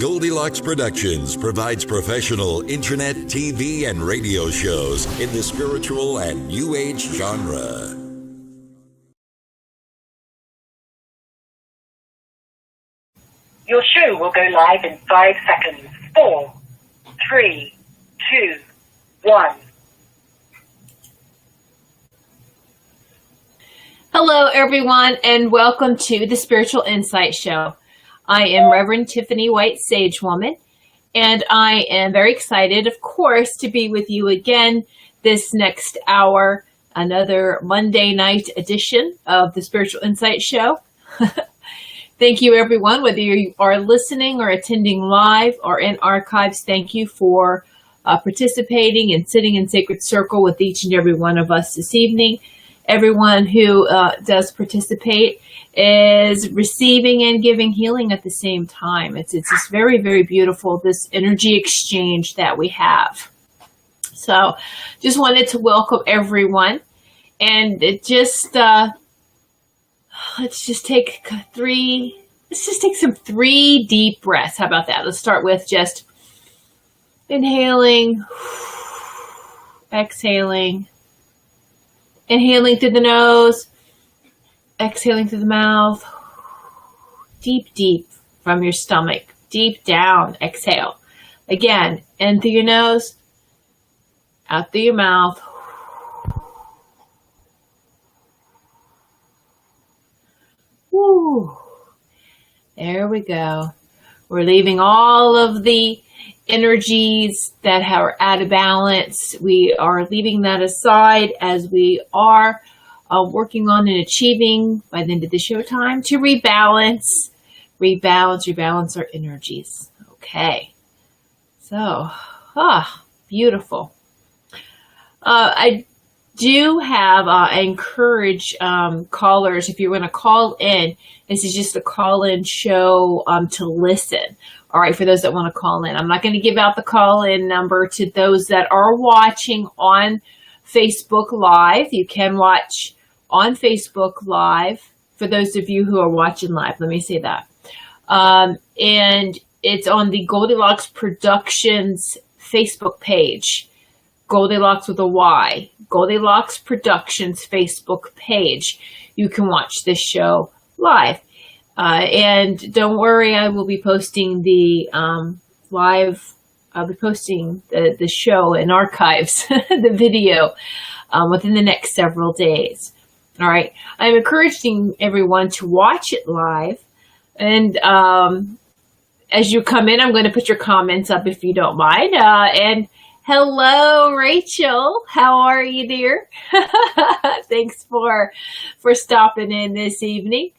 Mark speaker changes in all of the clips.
Speaker 1: Goldylocks Productions provides professional internet, TV, and radio shows in the spiritual and New Age genre.
Speaker 2: Your show will go live in 5 seconds. 4, 3, 2, 1.
Speaker 3: Hello, everyone, and welcome to the Spiritual Insight Show. I am Reverend Tiffany White Sage Woman, and I am very excited, of course, to be with you again this next hour, another Monday night edition of the Spiritual Insight Show. Thank you, everyone, whether you are listening or attending live or in archives. Thank you for participating and sitting in sacred circle with each and every one of us this evening. Everyone who does participate is receiving and giving healing at the same time. It's just very, very beautiful, this energy exchange that we have. So just wanted to welcome everyone. And it just, let's just take some 3 deep breaths. How about that? Let's start with just inhaling, exhaling. Inhaling through the nose, exhaling through the mouth, deep, deep from your stomach, deep down, exhale. Again, in through your nose, out through your mouth. Woo. There we go. We're leaving all of the energies that are out of balance. We are leaving that aside as we are working on and achieving by the end of the show time to rebalance our energies. Okay. So, beautiful. I do have, I encourage callers, if you're going to call in, this is just a call-in show to listen. All right, for those that want to call in. I'm not going to give out the call-in number to those that are watching on Facebook Live. You can watch on Facebook Live for those of you who are watching live. Let me say that. And it's on the Goldylocks Productions Facebook page. Goldylocks with a Y. Goldylocks Productions Facebook page. You can watch this show live. And don't worry, I will be posting the live, I'll be posting the show in archives, the video, within the next several days. All right. I'm encouraging everyone to watch it live. And as you come in, I'm going to put your comments up if you don't mind. And hello, Rachel. How are you, dear? Thanks for stopping in this evening.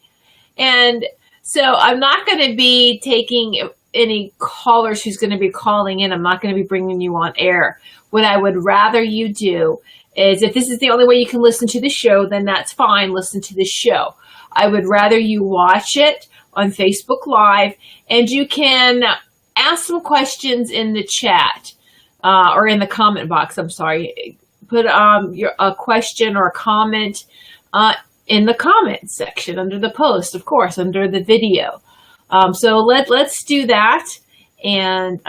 Speaker 3: And so I'm not going to be taking any callers who's going to be calling in. I'm not going to be bringing you on air. What I would rather you do is, if this is the only way you can listen to the show, then that's fine. Listen to the show. I would rather you watch it on Facebook Live, and you can ask some questions in the chat or in the comment box. I'm sorry. Put a question or a comment in the comments section under the post, of course, under the video. So let's do that. And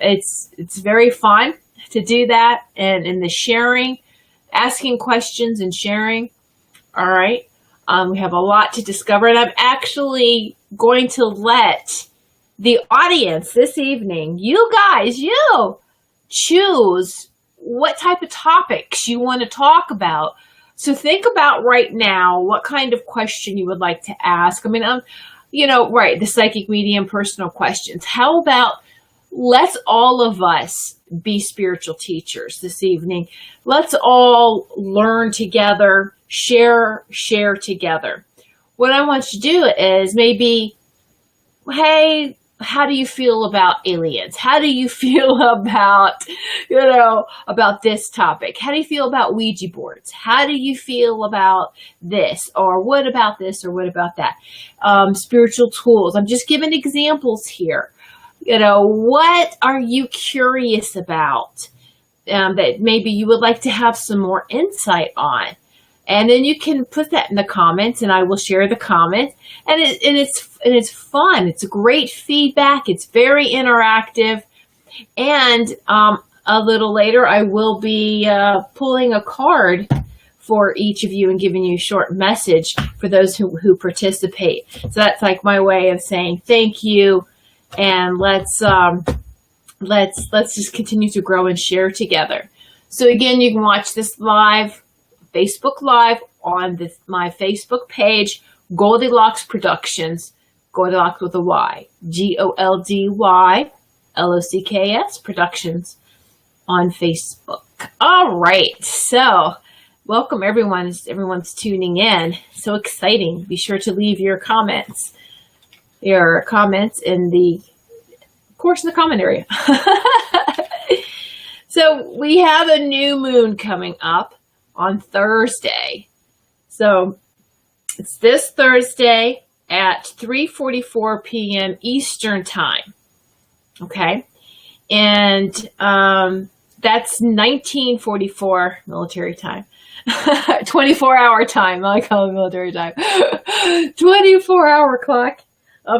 Speaker 3: it's very fun to do that. And in the sharing, asking questions and sharing. All right. We have a lot to discover. And I'm actually going to let the audience this evening, you guys, you choose what type of topics you want to talk about. So think about right now what kind of question you would like to ask. I mean, right, the psychic medium personal questions. How about let's all of us be spiritual teachers this evening. Let's all learn together, share together. What I want you to do is maybe, hey, how do you feel about aliens? How do you feel about, about this topic? How do you feel about Ouija boards? How do you feel about this? Or what about this? Or what about that? Spiritual tools. I'm just giving examples here. What are you curious about that maybe you would like to have some more insight on? And then you can put that in the comments, and I will share the comments. And it's it's fun. It's great feedback. It's very interactive. And a little later, I will be pulling a card for each of you and giving you a short message for those who participate. So that's like my way of saying thank you, and let's just continue to grow and share together. So again, you can watch this live, Facebook Live on my Facebook page, Goldylocks Productions, Goldylocks with a Y, GOLDYLOCKS Productions on Facebook. All right, so welcome everyone. Everyone's tuning in. So exciting. Be sure to leave your comments in the comment area. So we have a new moon coming up on Thursday. So it's this Thursday at 3:44 p.m. Eastern time. Okay. And that's 1944 military time. 24-hour time. I call it military time. 24-hour clock.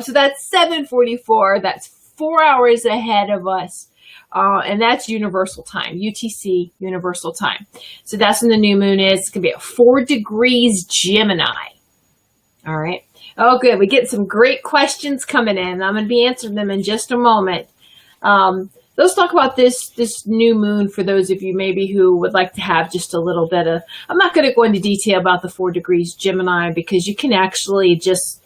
Speaker 3: So that's 7:44. That's 4 hours ahead of us. And that's universal time, UTC, universal time. So that's when the new moon is. It's going to be at 4 degrees Gemini. All right. Oh, good. We get some great questions coming in. I'm going to be answering them in just a moment. Let's talk about this new moon for those of you maybe who would like to have just a little bit of, I'm not going to go into detail about the 4 degrees Gemini because you can actually just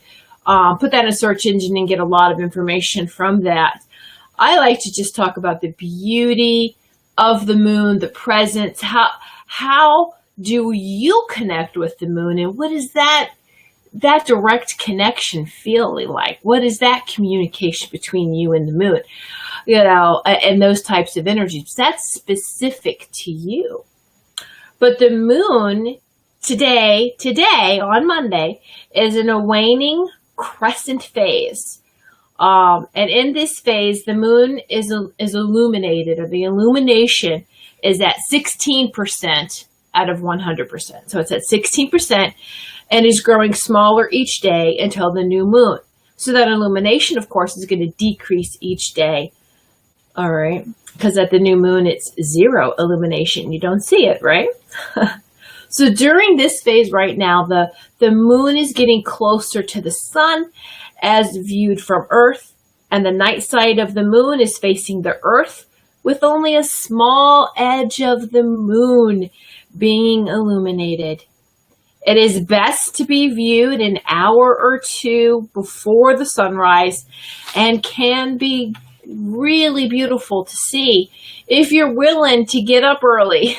Speaker 3: put that in a search engine and get a lot of information from that. I like to just talk about the beauty of the moon, the presence. How do you connect with the moon, and what is that direct connection feeling like? What is that communication between you and the moon? And those types of energies. That's specific to you. But the moon today on Monday is in a waning crescent phase. And in this phase, the moon is illuminated, or the illumination is at 16% out of 100%. So it's at 16% and is growing smaller each day until the new moon. So that illumination, of course, is going to decrease each day. All right. Because at the new moon, it's zero illumination. You don't see it, right? So during this phase right now, the moon is getting closer to the sun as viewed from Earth, and the night side of the moon is facing the Earth with only a small edge of the moon being illuminated. It is best to be viewed an hour or two before the sunrise and can be really beautiful to see if you're willing to get up early.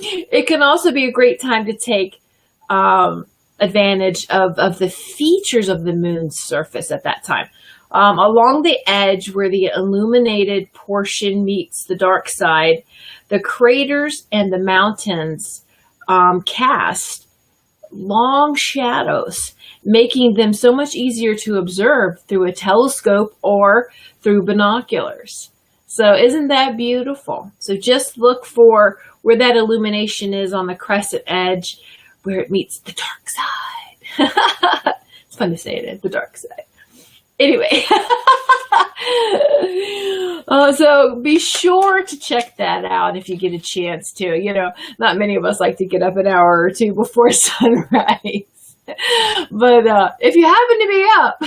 Speaker 3: It can also be a great time to take advantage of the features of the moon's surface at that time. Along the edge where the illuminated portion meets the dark side, the craters and the mountains cast long shadows, making them so much easier to observe through a telescope or through binoculars. So isn't that beautiful? So just look for where that illumination is on the crescent edge, where it meets the dark side. It's fun to say it, the dark side. Anyway, so be sure to check that out if you get a chance to. Not many of us like to get up an hour or two before sunrise. But if you happen to be up,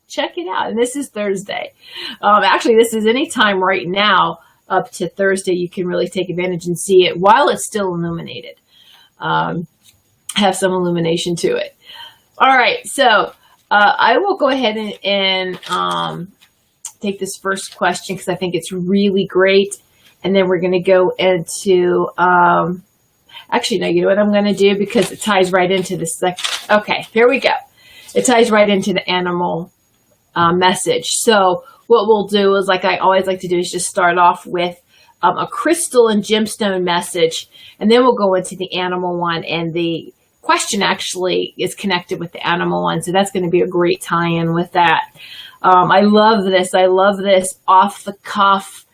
Speaker 3: check it out. And this is Thursday. Actually, this is any time right now up to Thursday. You can really take advantage and see it while it's still illuminated. Have some illumination to it. All right, so I will go ahead and take this first question because I think it's really great. And then we're going to go into, actually, no, you know what I'm going to do because it ties right into this. Okay, here we go. It ties right into the animal message. So what we'll do is, like I always like to do, is just start off with a crystal and gemstone message, and then we'll go into the animal one, and the question actually is connected with the animal one, so that's going to be a great tie-in with that. I love this. I love this off the cuff.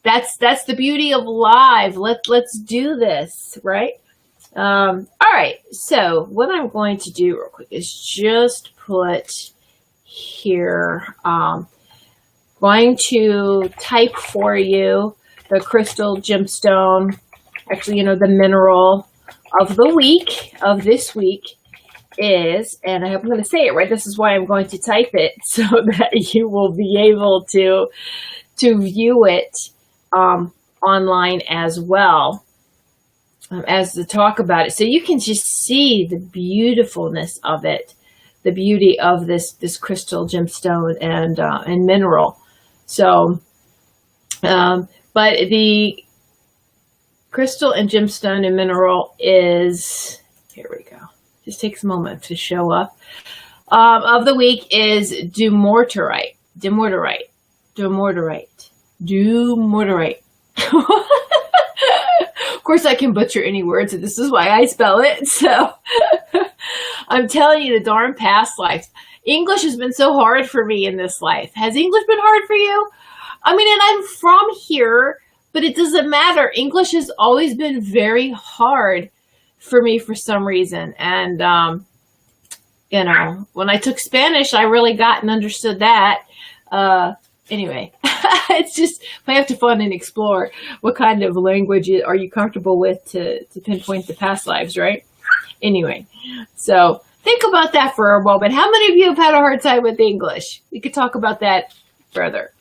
Speaker 3: That's the beauty of live. Let's do this, right? All right, so what I'm going to do real quick is just put here, going to type for you the crystal gemstone, actually, the mineral of the week, of this week is, and I hope I'm going to say it right, this is why I'm going to type it, so that you will be able to view it online as well. As to talk about it, so you can just see the beautifulness of it, the beauty of this crystal gemstone and mineral. So, but the crystal and gemstone and mineral is, here we go. Just takes a moment to show up. Of the week is dumortierite. Of course, I can butcher any words, and this is why I spell it. So I'm telling you, the darn past lives. English has been so hard for me in this life. Has English been hard for you? I mean, and I'm from here, but it doesn't matter. English has always been very hard for me for some reason. And, when I took Spanish, I really got and understood that. Anyway, it's just, I have to fun and explore what kind of language are you comfortable with to pinpoint the past lives, right? Anyway, so think about that for a moment. How many of you have had a hard time with English? We could talk about that further.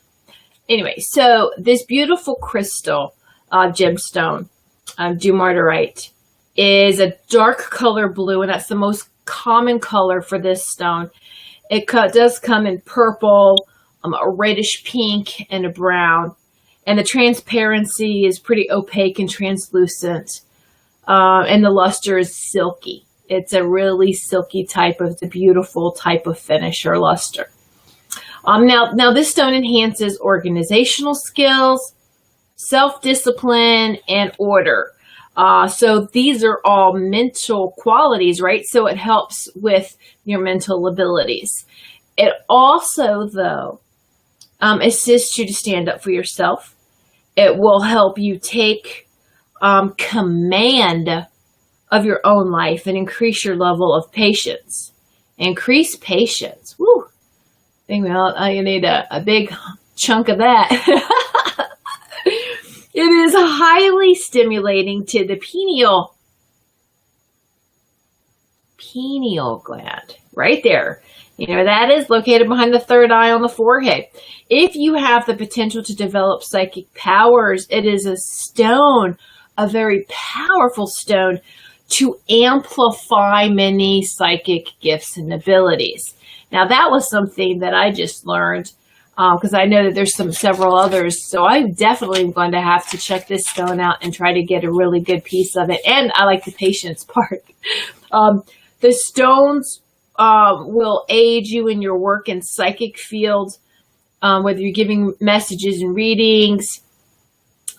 Speaker 3: Anyway, so this beautiful crystal gemstone, dumortierite, is a dark color blue, and that's the most common color for this stone. It does come in purple, a reddish pink, and a brown. And the transparency is pretty opaque and translucent. And the luster is silky. It's a really silky type of, the beautiful type of finish or luster. Now this stone enhances organizational skills, self-discipline, and order. So these are all mental qualities, right? So it helps with your mental abilities. It also, though, assists you to stand up for yourself. It will help you take command of your own life and increase your level of patience. Increase patience. Woo! I think you need a big chunk of that. It is highly stimulating to the pineal gland, right there. That is located behind the third eye on the forehead. If you have the potential to develop psychic powers, it is a stone, a very powerful stone, to amplify many psychic gifts and abilities. Now, that was something that I just learned, because I know that there's several others. So I definitely am going to have to check this stone out and try to get a really good piece of it. And I like the patience part. The stones will aid you in your work in psychic fields, whether you're giving messages and readings,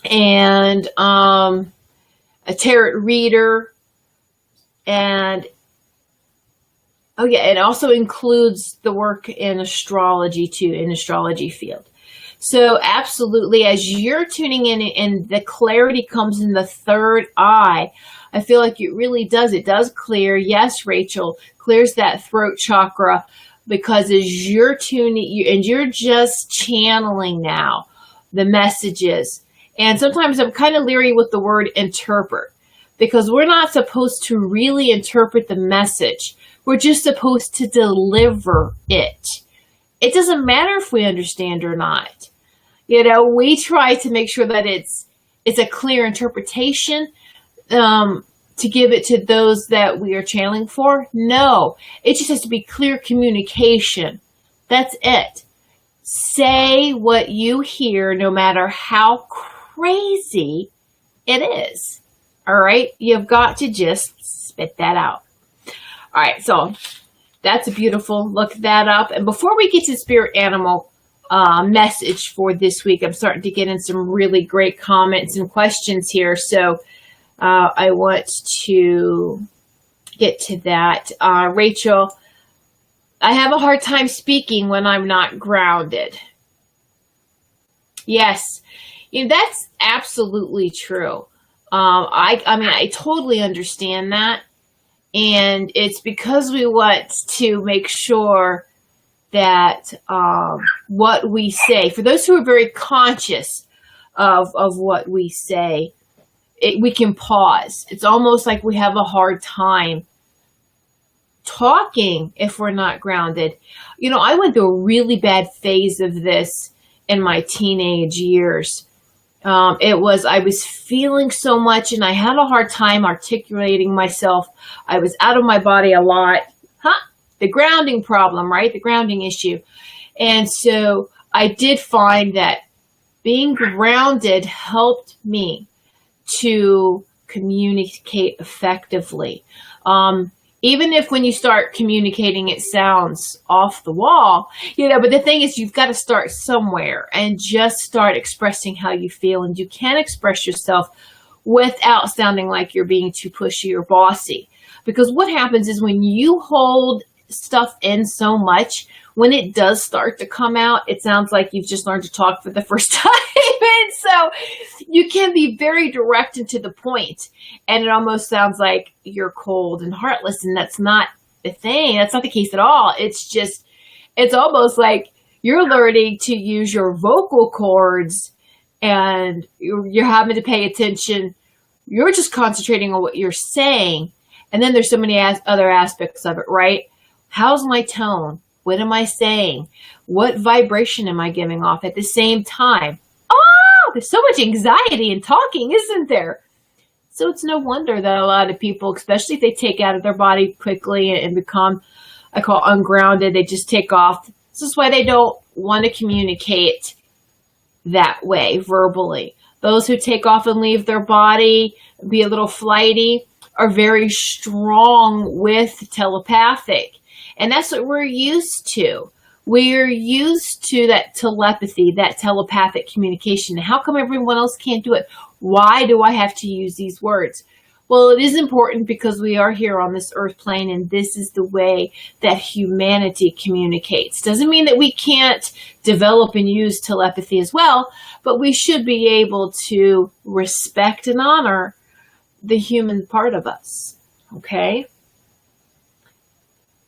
Speaker 3: and a tarot reader, and it also includes the work in astrology too, in astrology field. So absolutely, as you're tuning in and the clarity comes in the third eye, I feel like it really does. It does clear. Yes, Rachel, clears that throat chakra, because as you're tuning, and you're just channeling now the messages. And sometimes I'm kind of leery with the word interpret, because we're not supposed to really interpret the message. We're just supposed to deliver it. It doesn't matter if we understand or not. We try to make sure that it's a clear interpretation, to give it to those that we are channeling for. No, it just has to be clear communication. That's it. Say what you hear, no matter how crazy it is. All right. You've got to just spit that out. All right. So that's beautiful. Look that up. And before we get to spirit animal message for this week, I'm starting to get in some really great comments and questions here. So I want to get to that. Rachel, I have a hard time speaking when I'm not grounded. Yes, that's absolutely true. I mean, I totally understand that. And it's because we want to make sure that what we say, for those who are very conscious of what we say, we can pause. It's almost like we have a hard time talking if we're not grounded. You know, I went through a really bad phase of this in my teenage years. I was feeling so much and I had a hard time articulating myself. I was out of my body a lot. The grounding problem, right? The grounding issue. And so I did find that being grounded helped me to communicate effectively. Even if when you start communicating, it sounds off the wall, you know, but the thing is, you've got to start somewhere and just start expressing how you feel. And you can express yourself without sounding like you're being too pushy or bossy. Because what happens is when you hold stuff in so much, when it does start to come out, it sounds like you've just learned to talk for the first time. And so you can be very direct and to the point, and it almost sounds like you're cold and heartless, and that's not the thing. That's not the case at all. It's just, it's almost like you're learning to use your vocal cords, and you're having to pay attention. You're just concentrating on what you're saying, and then there's so many other aspects of it, right? How's my tone? What am I saying? What vibration am I giving off at the same time? Oh, there's so much anxiety in talking, isn't there? So it's no wonder that a lot of people, especially if they take out of their body quickly and become, I call ungrounded, they just take off. This is why they don't want to communicate that way verbally. Those who take off and leave their body, be a little flighty, are very strong with telepathic. And that's what we're used to. We're used to that telepathy, that telepathic communication. How come everyone else can't do it? Why do I have to use these words? Well, it is important because we are here on this earth plane, and this is the way that humanity communicates. Doesn't mean that we can't develop and use telepathy as well, but we should be able to respect and honor the human part of us. Okay?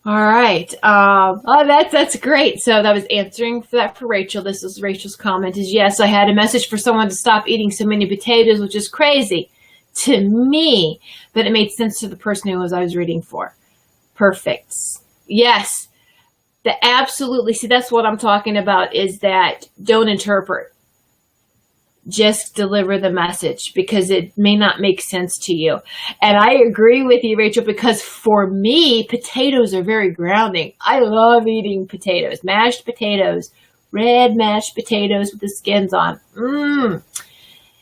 Speaker 3: All right. That's great. So that was answering for that for Rachel. This is Rachel's comment is, yes, I had a message for someone to stop eating so many potatoes, which is crazy to me, but it made sense to the person who I was reading for. Perfect. Yes. Absolutely. See, that's what I'm talking about, is that don't interpret. Just deliver the message, because it may not make sense to you. And I agree with you, Rachel, because for me, potatoes are very grounding. I love eating potatoes, mashed potatoes, red mashed potatoes with the skins on.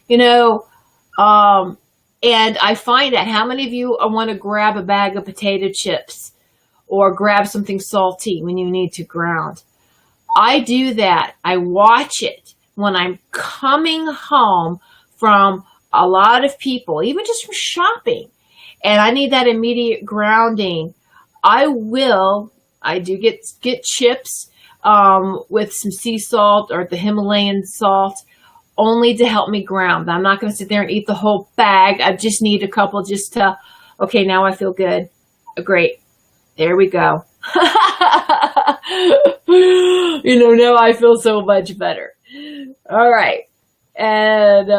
Speaker 3: You know, and I find that how many of you want to grab a bag of potato chips or grab something salty when you need to ground? I do that. I watch it. When I'm coming home from a lot of people, even just from shopping, and I need that immediate grounding, I do get chips with some sea salt or the Himalayan salt, only to help me ground. I'm not going to sit there and eat the whole bag. I just need a couple just to, okay, now I feel good. Great. There we go. Now I feel so much better. All right. And,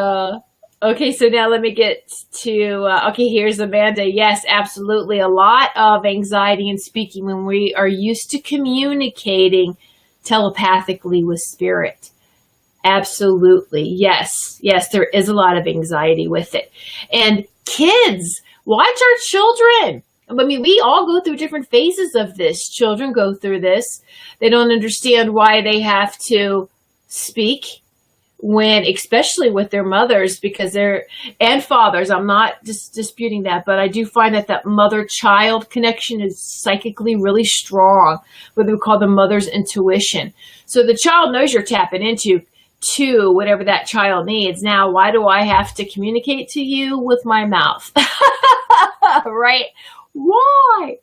Speaker 3: okay, so now let me get to, okay, here's Amanda. Yes, absolutely. A lot of anxiety in speaking when we are used to communicating telepathically with spirit. Absolutely. Yes. Yes, there is a lot of anxiety with it. And kids, watch our children. I mean, we all go through different phases of this. Children go through this. They don't understand why they have to speak when, especially with their mothers, because and fathers. I'm not disputing that, but I do find that mother-child connection is psychically really strong, what we call the mother's intuition. So the child knows you're tapping into whatever that child needs. Now, why do I have to communicate to you with my mouth? Right? Why?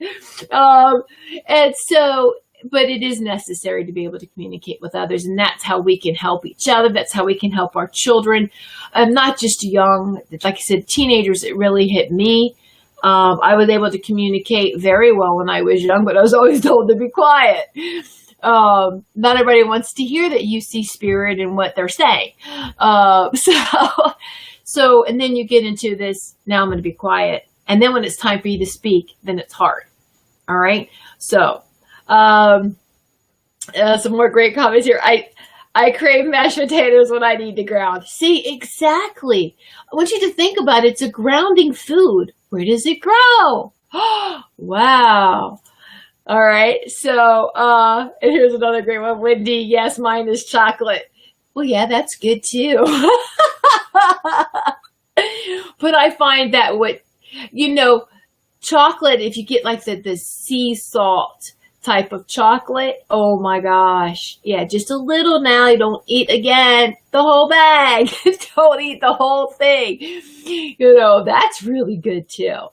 Speaker 3: And so but it is necessary to be able to communicate with others, and that's how we can help each other. That's how we can help our children, not just young. Like I said, teenagers, it really hit me. I was able to communicate very well when I was young, but I was always told to be quiet. Not everybody wants to hear that you see spirit in what they're saying. So, and then you get into this, now I'm going to be quiet. And then when it's time for you to speak, then it's hard. All right. So, some more great comments here. I crave mashed potatoes when I need to ground. See, exactly. I want you to think about it. It's a grounding food. Where does it grow? Wow. All right. So, and here's another great one. Wendy, yes, mine is chocolate. Well, yeah, that's good too. But I find that chocolate, if you get like the sea salt type of chocolate, oh my gosh. Yeah, just a little now. You don't eat again the whole bag. Don't eat the whole thing. That's really good too.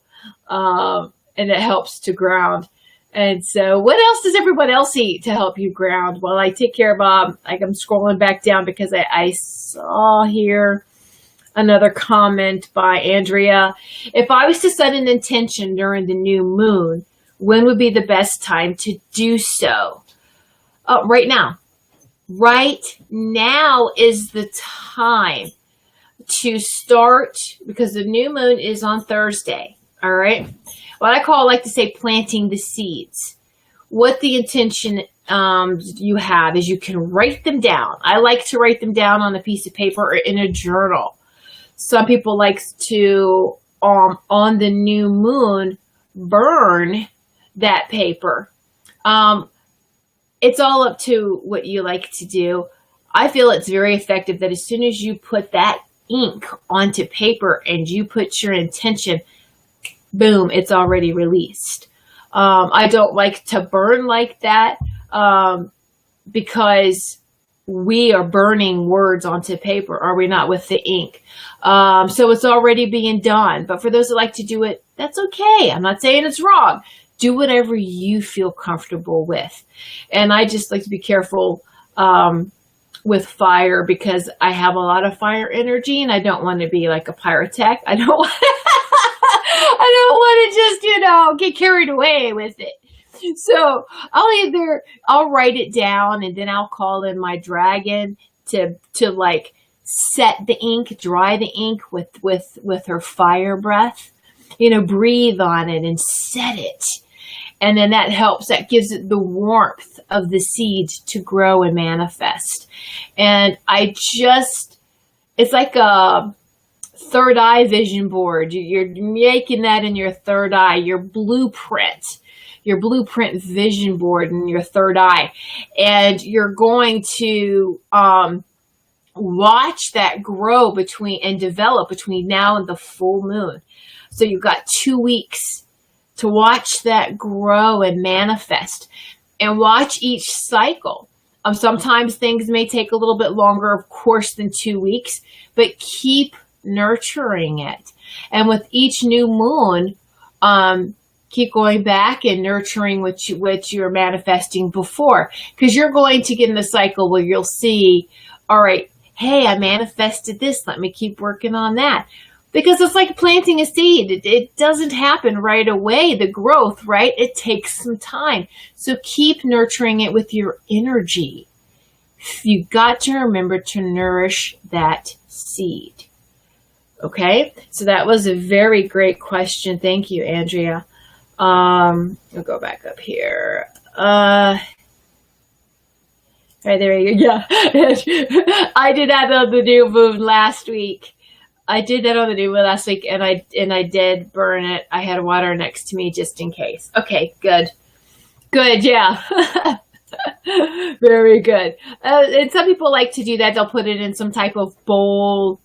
Speaker 3: And it helps to ground. And so what else does everyone else eat to help you ground? Well, I take care of, I'm scrolling back down because I saw here another comment by Andrea. If I was to set an intention during the new moon, when would be the best time to do so? Right now. Right now is the time to start, because the new moon is on Thursday. All right. What I like to say, planting the seeds. What the intention you have is you can write them down. I like to write them down on a piece of paper or in a journal. Some people like to, on the new moon, burn that paper. It's all up to what you like to do. I feel it's very effective that as soon as you put that ink onto paper and you put your intention, boom, it's already released. I don't like to burn like that because we are burning words onto paper, are we not, with the ink? So it's already being done. But for those that like to do it, that's okay. I'm not saying it's wrong. Do whatever you feel comfortable with. And I just like to be careful with fire because I have a lot of fire energy and I don't want to be like a pyrotech. I don't want to just, get carried away with it. So I'll write it down and then I'll call in my dragon to like set the ink, dry the ink with her fire breath, breathe on it and set it. And then that helps, that gives it the warmth of the seed to grow and manifest. And it's like a third eye vision board. You're making that in your third eye, your blueprint vision board in your third eye. And you're going to watch that grow and develop between now and the full moon. So you've got 2 weeks to watch that grow and manifest, and watch each cycle. Sometimes things may take a little bit longer, of course, than 2 weeks, but keep nurturing it. And with each new moon, keep going back and nurturing what you're manifesting before, because you're going to get in a cycle where you'll see, all right, hey, I manifested this. Let me keep working on that. Because it's like planting a seed. It doesn't happen right away, the growth, right? It takes some time. So keep nurturing it with your energy. You've got to remember to nourish that seed. Okay? So that was a very great question. Thank you, Andrea. I'll go back up here. All right, there you go. Yeah. I did that on the new moon last week. And I did burn it. I had water next to me just in case. Okay, good. Good, yeah. Very good. And some people like to do that. They'll put it in some type of bowl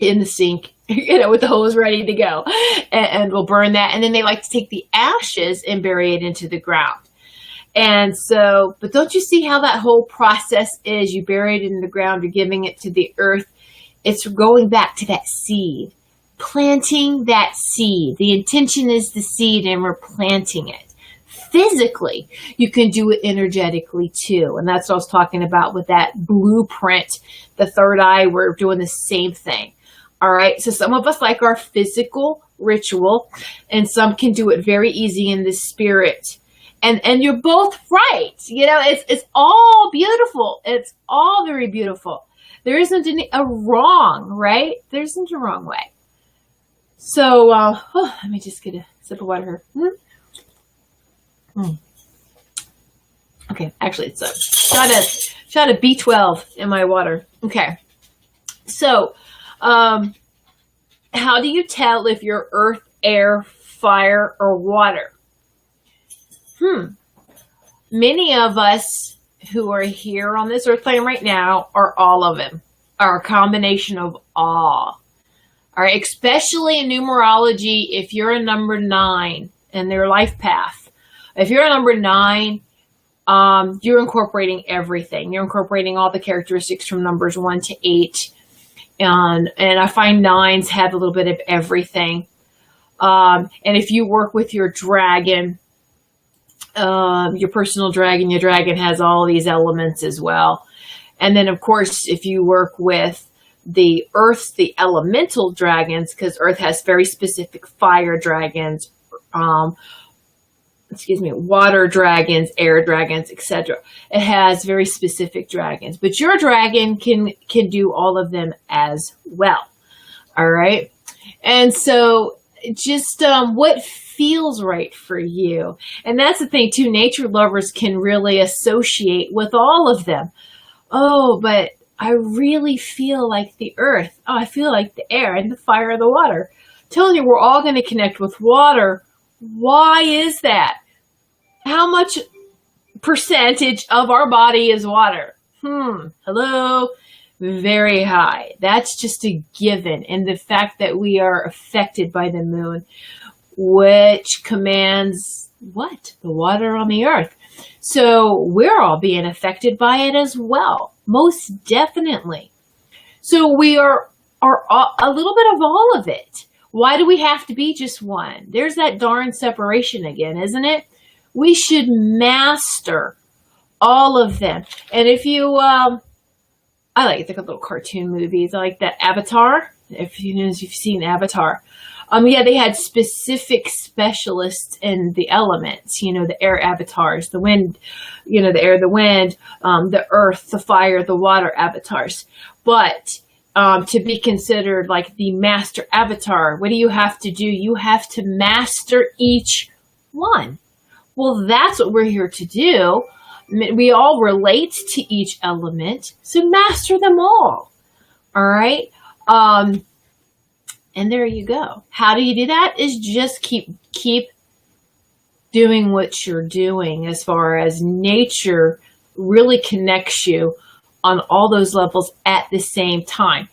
Speaker 3: in the sink, with the hose ready to go. And we'll burn that. And then they like to take the ashes and bury it into the ground. And so, but don't you see how that whole process is? You bury it in the ground, you're giving it to the earth. It's going back to that seed, planting that seed. The intention is the seed and we're planting it. physically, you can do it energetically too. And that's what I was talking about with that blueprint, the third eye, we're doing the same thing. All right. So some of us like our physical ritual, and some can do it very easy in the spirit. And you're both right. You know, it's all beautiful. It's all very beautiful. There isn't a wrong, right? There isn't a wrong way. So, let me just get a sip of water here. Okay, actually, it's a shot of B12 in my water. Okay, so how do you tell if you're earth, air, fire, or water? Many of us who are here on this earth plane right now are all of them, are a combination of all. All right, especially in numerology, if you're a number 9 in their life path. If you're a number 9, you're incorporating everything. You're incorporating all the characteristics from numbers 1 to 8. And I find 9s have a little bit of everything. And if you work with your dragon, your personal dragon, your dragon has all these elements as well. And then, of course, if you work with the earth, the elemental dragons, because earth has very specific fire dragons, water dragons, air dragons, etc. It has very specific dragons, but your dragon can do all of them as well. All right. And so just what feels right for you. And that's the thing too. Nature lovers can really associate with all of them. Oh, but I really feel like the earth. Oh, I feel like the air and the fire and the water. I'm telling you, we're all going to connect with water. Why is that? How much percentage of our body is water? Hello? Very high. That's just a given. And the fact that we are affected by the moon, which commands what? The water on the earth. So we're all being affected by it as well. Most definitely. So we are a little bit of all of it. Why do we have to be just one? There's that darn separation again, isn't it? We should master all of them. And if you, I like the little cartoon movies. I like that Avatar. If you've seen Avatar. Yeah, they had specific specialists in the elements, the air avatars, the wind, the air, the wind, the earth, the fire, the water avatars. But to be considered like the master avatar, what do you have to do? You have to master each one. Well, that's what we're here to do. We all relate to each element, so master them all. All right. And there you go. How do you do that? Is just keep doing what you're doing as far as nature really connects you on all those levels at the same time.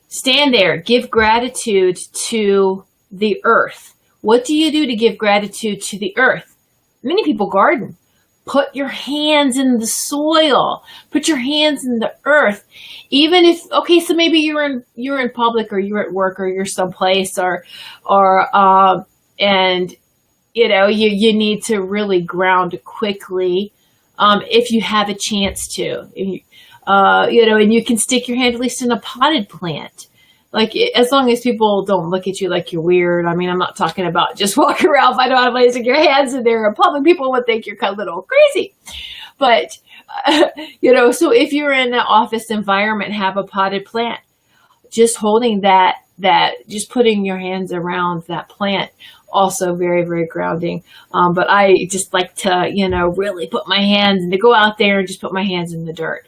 Speaker 3: Stand there, give gratitude to the earth. What do you do to give gratitude to the earth? Many people garden. Put your hands in the soil. Put your hands in the earth. Even if, okay, so maybe you're in public or you're at work or you're someplace and you need to really ground quickly, if you have a chance to, and you can stick your hand at least in a potted plant. Like, as long as people don't look at you like you're weird. I mean, I'm not talking about just walking around, find out how to stick your hands in there in public. People would think you're kind of a little crazy. But, so if you're in an office environment, have a potted plant. Just holding that, just putting your hands around that plant, also very, very grounding. But I just like to, really put my hands and to go out there and just put my hands in the dirt.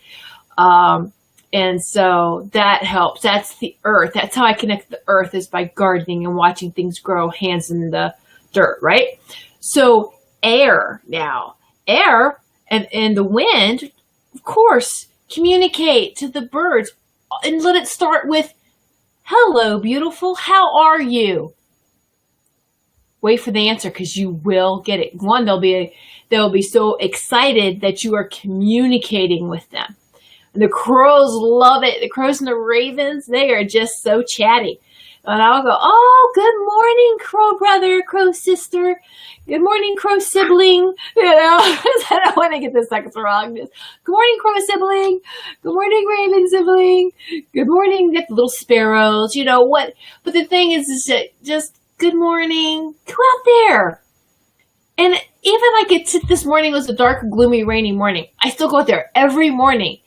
Speaker 3: And so that helps. That's the earth. That's how I connect the earth, is by gardening and watching things grow, hands in the dirt, right? So air now. Air and the wind, of course, communicate to the birds. And let it start with, hello, beautiful. How are you? Wait for the answer, because you will get it. One, they'll be so excited that you are communicating with them. The crows love it. The crows and the ravens, they are just so chatty. And I'll go, oh, good morning, crow brother, crow sister. Good morning, crow sibling. You know, I don't want to get the sex wrong. Just, good morning, crow sibling. Good morning, raven sibling. Good morning, get the little sparrows. You know what? But the thing is that just good morning. Go out there. And even like this morning was a dark, gloomy, rainy morning. I still go out there every morning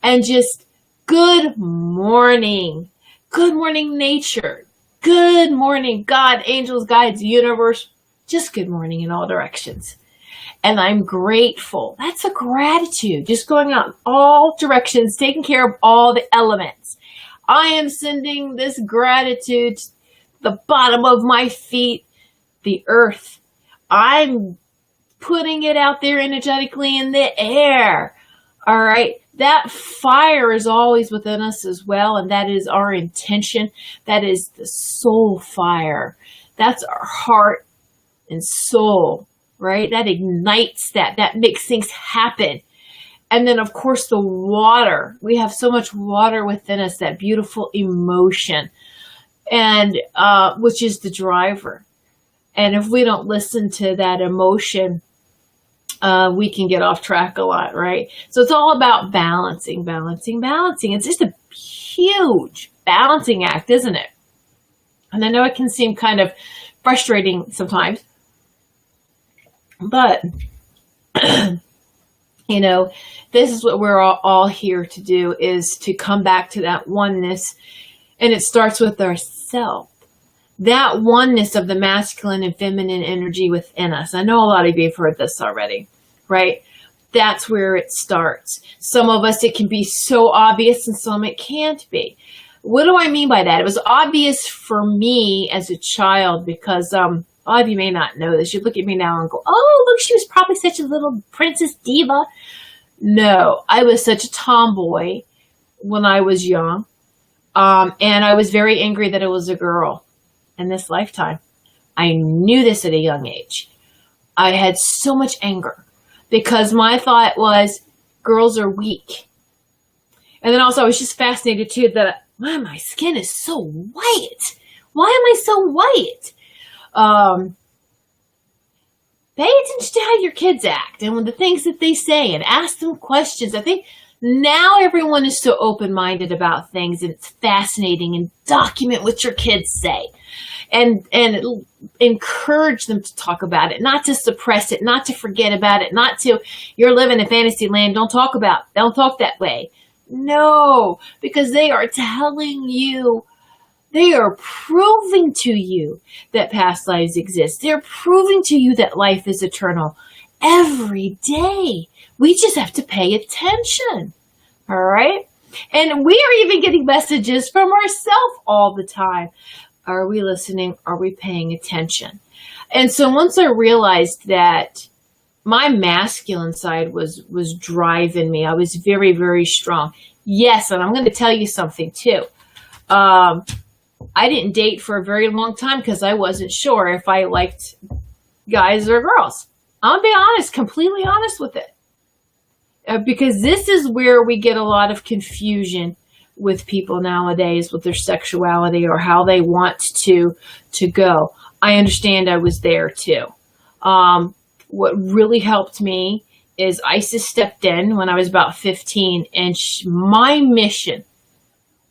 Speaker 3: and just good morning. Good morning, nature. Good morning, God, angels, guides, universe. Just good morning in all directions. And I'm grateful. That's a gratitude. Just going out in all directions, taking care of all the elements. I am sending this gratitude to the bottom of my feet, the earth. I'm putting it out there energetically in the air. All right. That fire is always within us as well, and that is our intention. That is the soul fire. That's our heart and soul, right? That ignites that. That makes things happen. And then, of course, the water. We have so much water within us, that beautiful emotion, and which is the driver. And if we don't listen to that emotion, we can get off track a lot, right? So it's all about balancing. It's just a huge balancing act, isn't it? And I know it can seem kind of frustrating sometimes, but you know, this is what we're all here to do, is to come back to that oneness. And it starts with ourselves. That oneness of the masculine and feminine energy within us. I know a lot of you have heard this already, right? That's where it starts. Some of us, it can be so obvious, and some it can't be. What do I mean by that? It was obvious for me as a child because a lot of you may not know this. You look at me now and go, oh, look, she was probably such a little princess diva. No, I was such a tomboy when I was young. And I was very angry that it was a girl. In this lifetime, I knew this at a young age. I had so much anger because my thought was girls are weak. And then also I was just fascinated too that, wow, my skin is so white. Why am I so white? Pay attention to how your kids act and the things that they say and ask them questions. I think now everyone is so open-minded about things, and it's fascinating, and document what your kids say and encourage them to talk about it, not to suppress it, not to forget about it, not to, you're living in fantasy land, don't talk that way. No, because they are telling you, they are proving to you that past lives exist. They're proving to you that life is eternal every day. We just have to pay attention. All right. And we are even getting messages from ourselves all the time. Are we listening? Are we paying attention? And so once I realized that my masculine side was driving me, I was very, very strong. Yes. And I'm going to tell you something too. I didn't date for a very long time because I wasn't sure if I liked guys or girls. I'm going to be honest, completely honest with it. Because this is where we get a lot of confusion with people nowadays with their sexuality or how they want to go. I understand I was there too. What really helped me is Isis stepped in when I was about 15, and my mission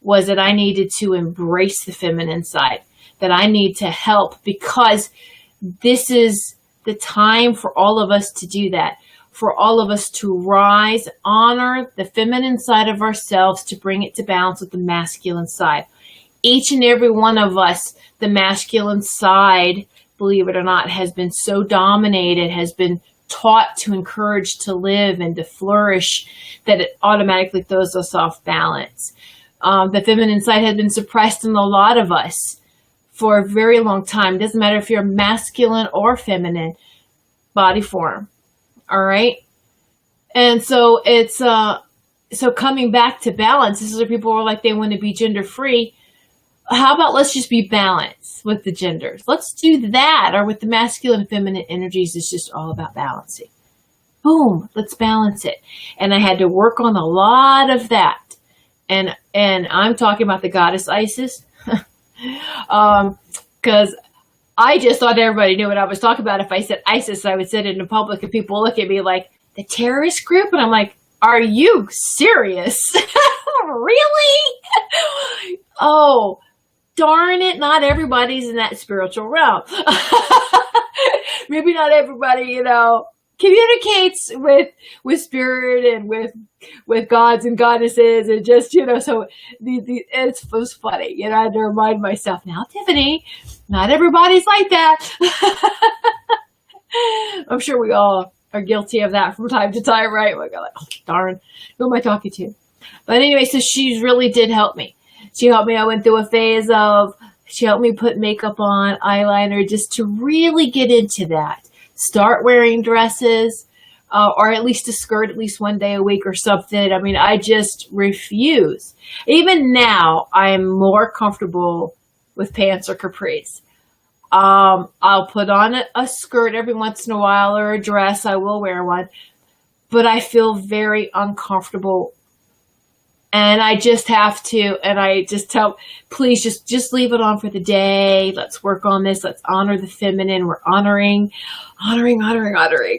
Speaker 3: was that I needed to embrace the feminine side, that I need to help, because this is the time for all of us to do that, for all of us to rise, honor the feminine side of ourselves, to bring it to balance with the masculine side. Each and every one of us, the masculine side, believe it or not, has been so dominated, has been taught to encourage to live and to flourish, that it automatically throws us off balance. The feminine side has been suppressed in a lot of us for a very long time. It doesn't matter if you're masculine or feminine body form. All right. And so it's, so coming back to balance, this is where people are like, they want to be gender free. How about let's just be balanced with the genders? Let's do that. Or with the masculine and feminine energies, it's just all about balancing. Boom, let's balance it. And I had to work on a lot of that. And I'm talking about the goddess Isis. Because I just thought everybody knew what I was talking about. If I said ISIS, I would sit in public and people look at me like, the terrorist group? And I'm like, are you serious? Really? Oh, darn it. Not everybody's in that spiritual realm. Maybe not everybody, communicates with spirit and with gods and goddesses and just, so it was funny. I had to remind myself, now, Tiffany, not everybody's like that. I'm sure we all are guilty of that from time to time, right? Like, oh, darn, who am I talking to? But anyway, so she really did help me. She helped me. I went through a phase she helped me put makeup on, eyeliner, just to really get into that. Start wearing dresses, or at least a skirt at least one day a week or something. I mean, I just refuse. Even now, I'm more comfortable with pants or capris. I'll put on a skirt every once in a while or a dress. I will wear one, but I feel very uncomfortable. And I just have to, and I just tell, please just leave it on for the day. Let's work on this. Let's honor the feminine. We're honoring.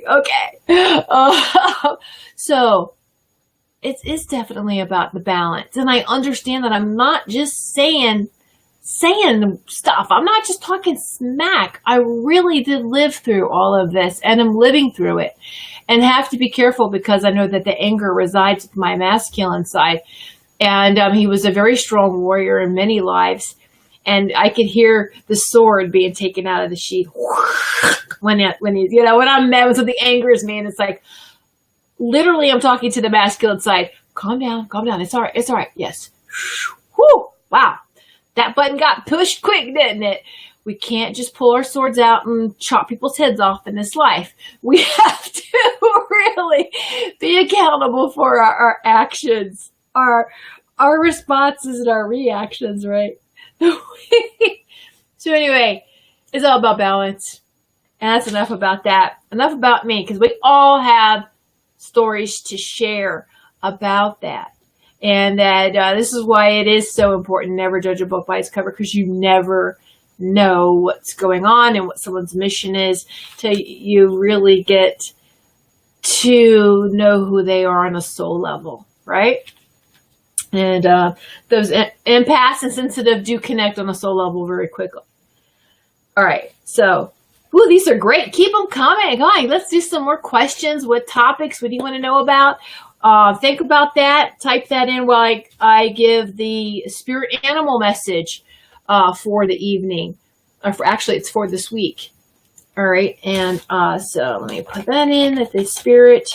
Speaker 3: Okay. So it's definitely about the balance. And I understand that I'm not just saying stuff. I'm not just talking smack. I really did live through all of this, and I'm living through it, and have to be careful because I know that the anger resides with my masculine side. And he was a very strong warrior in many lives, and I could hear the sword being taken out of the sheath when I'm mad, when something angers me, and it's like literally I'm talking to the masculine side. Calm down. It's all right. Yes. Whew. Wow. That button got pushed quick, didn't it? We can't just pull our swords out and chop people's heads off in this life. We have to really be accountable for our actions, our responses and our reactions, right? So anyway, it's all about balance. And that's enough about that. Enough about me, because we all have stories to share about that. And that this is why it is so important, never judge a book by its cover, because you never know what's going on and what someone's mission is till you really get to know who they are on a soul level, right? And those empaths and sensitive do connect on a soul level very quickly. All right, so these are great. Keep them coming. Let's do some more questions. What topics? What do you want to know about? Think about that. Type that in while I give the spirit animal message for the evening. Actually, it's for this week. All right. And so let me put that in, that the spirit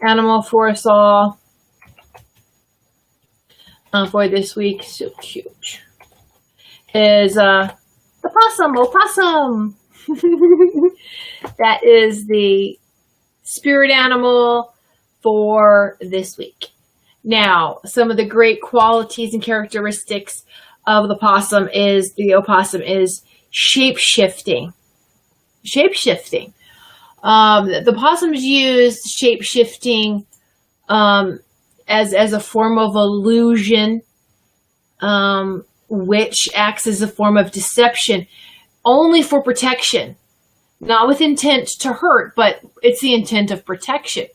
Speaker 3: animal for us all for this week. So cute. Is the opossum. That is the spirit animal for this week. Now, some of the great qualities and characteristics of the opossum is shape-shifting. The possums use shape-shifting as a form of illusion, which acts as a form of deception, only for protection, not with intent to hurt, but it's the intent of protection.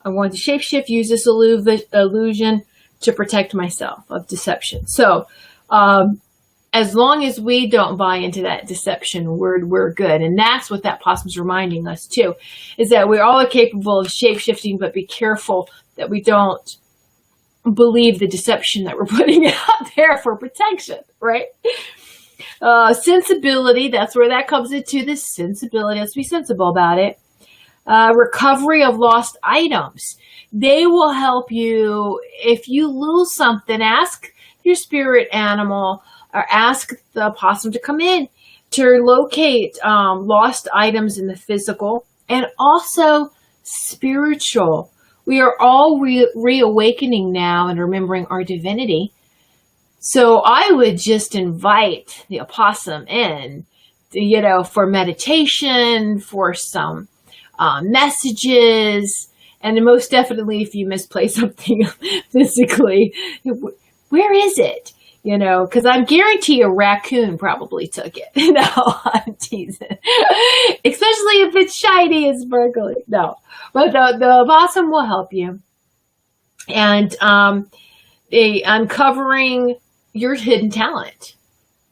Speaker 3: I want to shapeshift, use this illusion to protect myself of deception. So, as long as we don't buy into that deception, we're good. And that's what that possum's reminding us too, is that we all are capable of shapeshifting, but be careful that we don't believe the deception that we're putting out there for protection, right? Sensibility, that's where that comes into, this sensibility. Let's be sensible about it. Recovery of lost items. They will help you if you lose something. Ask your spirit animal or ask the opossum to come in to locate lost items in the physical and also spiritual. We are all reawakening now and remembering our divinity. So I would just invite the opossum in, for meditation, for some messages, and most definitely if you misplace something physically, where is it? You know, because I'm guarantee a raccoon probably took it. No, I'm teasing. Especially if it's shiny and sparkly. No, but the possum will help you. And uncovering your hidden talent.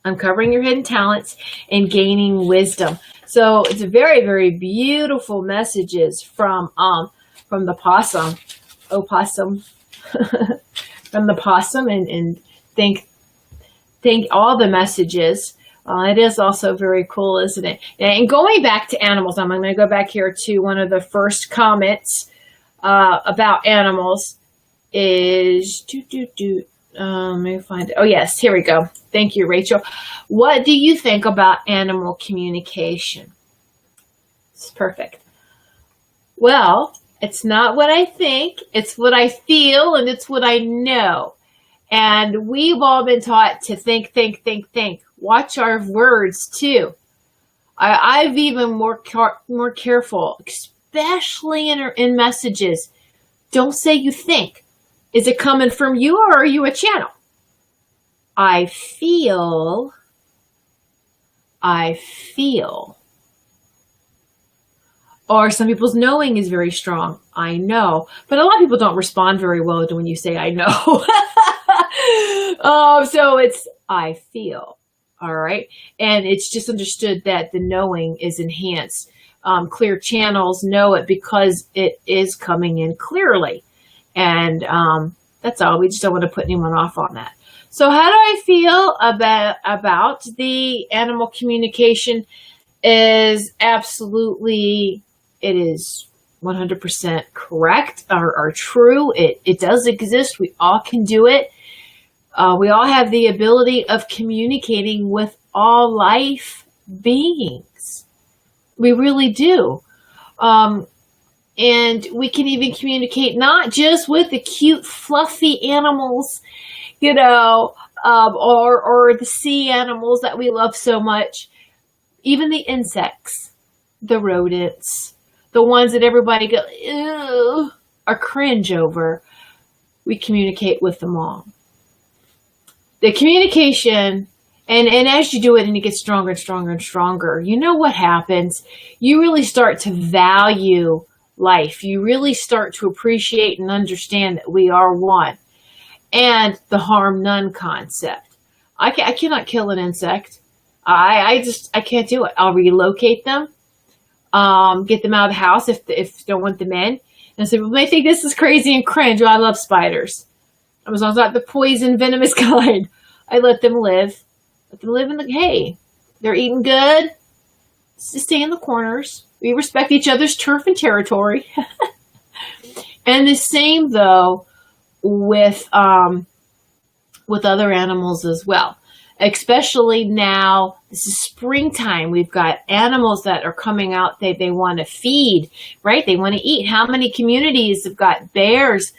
Speaker 3: Uncovering your hidden talents and gaining wisdom. So it's a very, very beautiful messages from the possum. Oh, possum. From the possum, and thank all the messages. It is also very cool, isn't it? And going back to animals, I'm going to go back here to one of the first comments about animals is let me find it. Oh yes, here we go. Thank you, Rachel. What do you think about animal communication? It's perfect. Well, it's not what I think, it's what I feel, and it's what I know. And we've all been taught to think. Watch our words too. I've even more careful, especially in messages. Don't say you think. Is it coming from you, or are you a channel? I feel. Or some people's knowing is very strong. I know. But a lot of people don't respond very well to when you say I know. So it's I feel. All right. And it's just understood that the knowing is enhanced. Clear channels know it because it is coming in clearly. And that's all. We just don't want to put anyone off on that. So how do I feel about the animal communication? Is absolutely, it is 100% correct or true. It does exist. We all can do it. We all have the ability of communicating with all life beings. We really do. And we can even communicate not just with the cute, fluffy animals, you know, or the sea animals that we love so much. Even the insects, the rodents, the ones that everybody goes, ew, or cringe over. We communicate with them all. The communication, and as you do it and it gets stronger and stronger and stronger, you know what happens? You really start to value life. You really start to appreciate and understand that we are one. And the harm none concept. I cannot kill an insect. I can't do it. I'll relocate them, get them out of the house if don't want them in. And so people may think this is crazy and cringe. Well, I love spiders. As long as not the poison venomous kind. I let them live. Let them live in hey, they're eating good. Just stay in the corners. We respect each other's turf and territory. And the same though with other animals as well. Especially now, this is springtime. We've got animals that are coming out. They want to feed, right? They want to eat. How many communities have got bears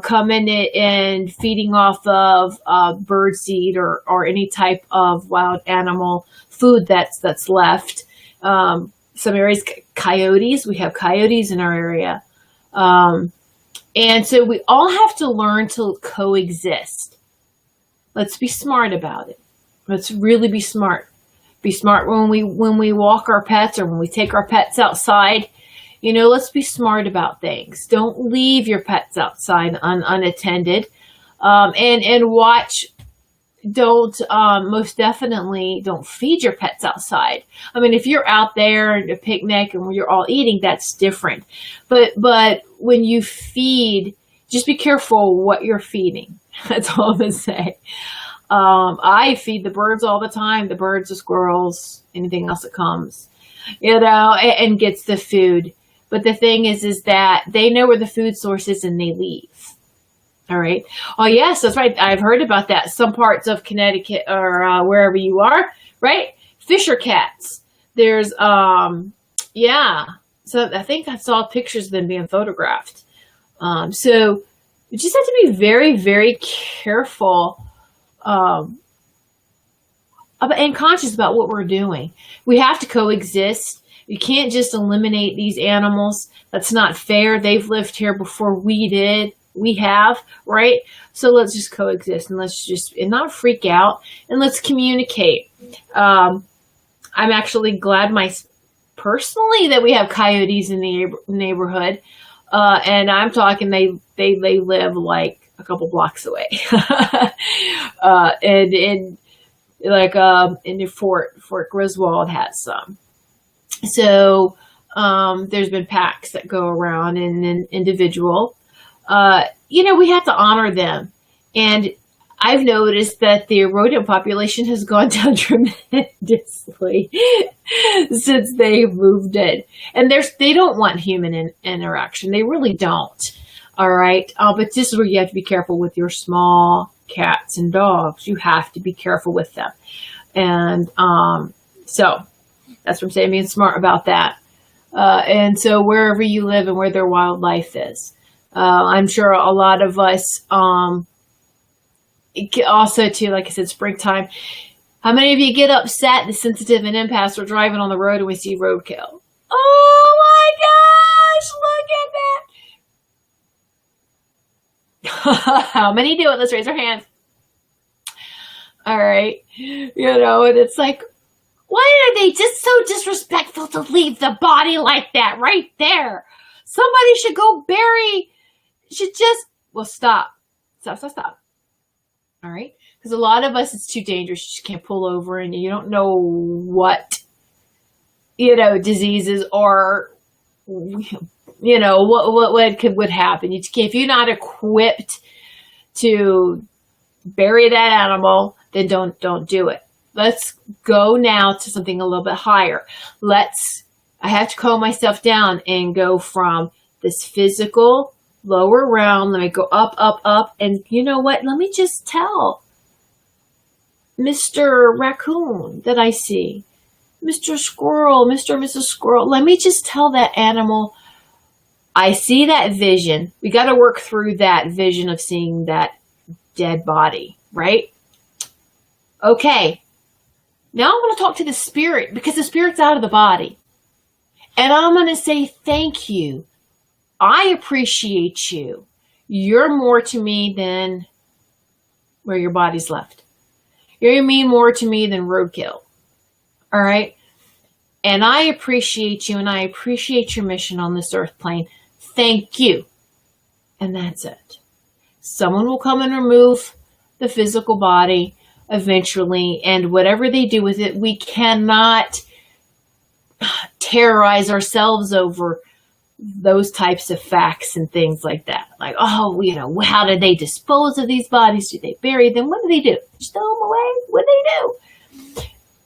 Speaker 3: coming in and feeding off of birdseed or any type of wild animal food that's left? Some areas, coyotes. We have coyotes in our area. And so we all have to learn to coexist. Let's be smart about it. Let's really be smart. Be smart when we walk our pets or when we take our pets outside. You know, let's be smart about things. Don't leave your pets outside unattended. And watch. Most definitely don't feed your pets outside. I mean, if you're out there at a picnic and you're all eating, that's different. But when you feed, just be careful what you're feeding. That's all I'm going to say. I feed the birds all the time, the birds, the squirrels, anything else that comes, you know, and gets the food. But the thing is that they know where the food source is and they leave. All right. Oh, yes, that's right. I've heard about that. Some parts of Connecticut or wherever you are, right? Fisher cats. There's, yeah. So I think I saw pictures of them being photographed. So we just have to be very, very careful and conscious about what we're doing. We have to coexist. You can't just eliminate these animals. That's not fair. They've lived here before we did. we have, right? So let's just coexist, and and not freak out, and let's communicate. I'm actually glad personally that we have coyotes in the neighborhood, and I'm talking they live like a couple blocks away, and in Fort Griswold has some. So there's been packs that go around and an individual. We have to honor them. And I've noticed that the rodent population has gone down tremendously since they've moved in. And they don't want human interaction. They really don't. All right. But this is where you have to be careful with your small cats and dogs. You have to be careful with them. And so that's what I'm saying, being smart about that. And so wherever you live and where their wildlife is, I'm sure a lot of us, also too, like I said, springtime. How many of you get upset and sensitive and empaths are driving on the road and we see roadkill? Oh my gosh, look at that. How many do it? Let's raise our hands. All right. And it's like, why are they just so disrespectful to leave the body like that right there? Somebody should go stop. Stop. All right? Because a lot of us, it's too dangerous. You just can't pull over and you don't know what, diseases or, what would happen. If you're not equipped to bury that animal, then don't do it. Let's go now to something a little bit higher. I have to calm myself down and go from this physical lower realm. Let me go up, up, up. And you know what? Let me just tell Mr. Raccoon that I see, Mr. Squirrel, Mr. and Mrs. Squirrel. Let me just tell that animal, I see that vision. We got to work through that vision of seeing that dead body, right? Okay. Now I'm going to talk to the spirit because the spirit's out of the body. And I'm going to say, thank you. I appreciate you. You're more to me than where your body's left. You mean more to me than roadkill. All right? And I appreciate you, and I appreciate your mission on this earth plane. Thank you. And that's it. Someone will come and remove the physical body eventually, and whatever they do with it, we cannot terrorize ourselves over those types of facts and things like that. Like, how did they dispose of these bodies? Do they bury them? What do they do? Just throw them away? What do they do?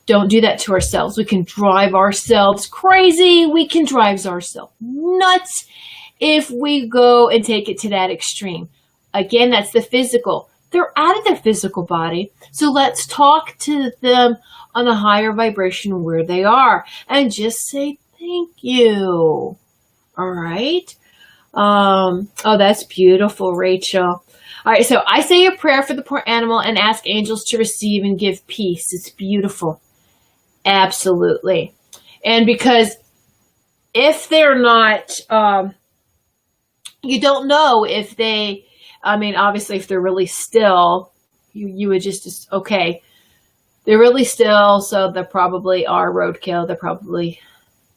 Speaker 3: Don't do that to ourselves. We can drive ourselves crazy. We can drive ourselves nuts if we go and take it to that extreme. Again, that's the physical. They're out of their physical body. So let's talk to them on a higher vibration where they are and just say thank you. All right. That's beautiful, Rachel. All right. So I say a prayer for the poor animal and ask angels to receive and give peace. It's beautiful. Absolutely. And because if they're not, you don't know if they, obviously, if they're really still, you would just, okay, they're really still, so they probably are roadkill. They probably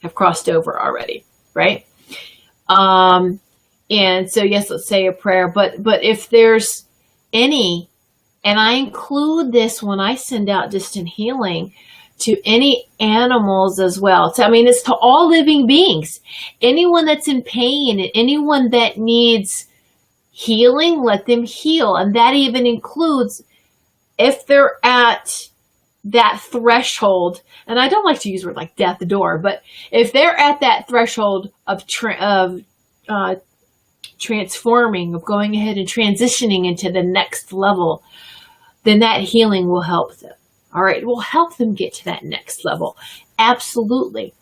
Speaker 3: have crossed over already, right? And so, yes, let's say a prayer. But if there's any, and I include this when I send out distant healing to any animals as well. So, it's to all living beings. Anyone that's in pain, anyone that needs healing, let them heal. And that even includes if they're at that threshold, and I don't like to use word like death door, but if they're at that threshold of transforming, of going ahead and transitioning into the next level, then that healing will help them. All right, it will help them get to that next level. Absolutely.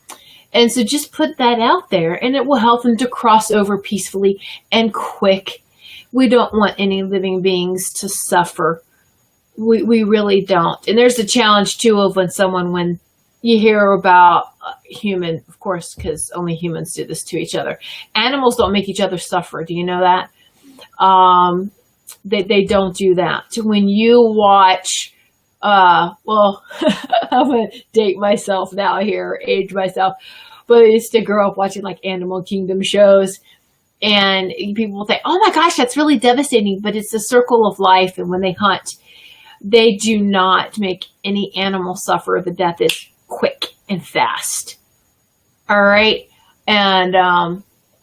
Speaker 3: And so just put that out there, and it will help them to cross over peacefully and quick. We don't want any living beings to suffer. We really don't. And there's a challenge too of when you hear about human, of course, because only humans do this to each other. Animals don't make each other suffer. Do you know that? They don't do that. When you watch, well, I'm going to date myself now here, age myself, but I used to grow up watching like Animal Kingdom shows, and people will say, oh my gosh, that's really devastating, but it's the circle of life. And when they hunt, they do not make any animal suffer. The death is quick and fast. All right. And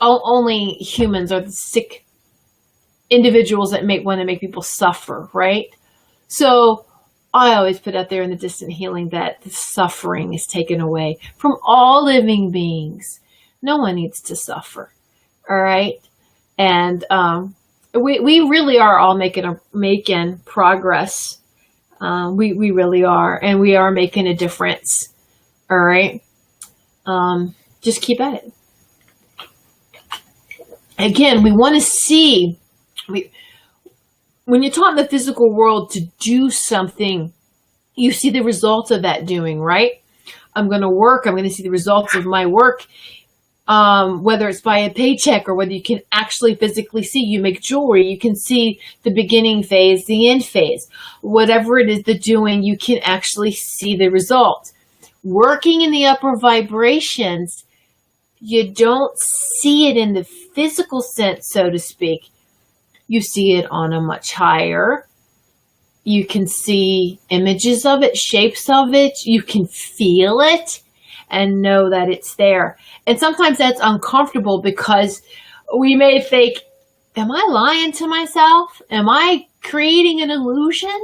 Speaker 3: only humans are the sick individuals that want to make people suffer, right? So I always put out there in the distant healing that the suffering is taken away from all living beings. No one needs to suffer. All right. And we really are all making progress. We really are. And we are making a difference. All right. Just keep at it. Again, we want to see, when you're taught in the physical world to do something, you see the results of that doing, right? I'm going to work. I'm going to see the results of my work, whether it's by a paycheck or whether you can actually physically see. You make jewelry. You can see the beginning phase, the end phase. Whatever it is, the doing, you can actually see the result. Working in the upper vibrations, you don't see it in the physical sense, so to speak. You see it on a much higher. You can see images of it, shapes of it. You can feel it and know that it's there. And sometimes that's uncomfortable because we may think, am I lying to myself? Am I creating an illusion?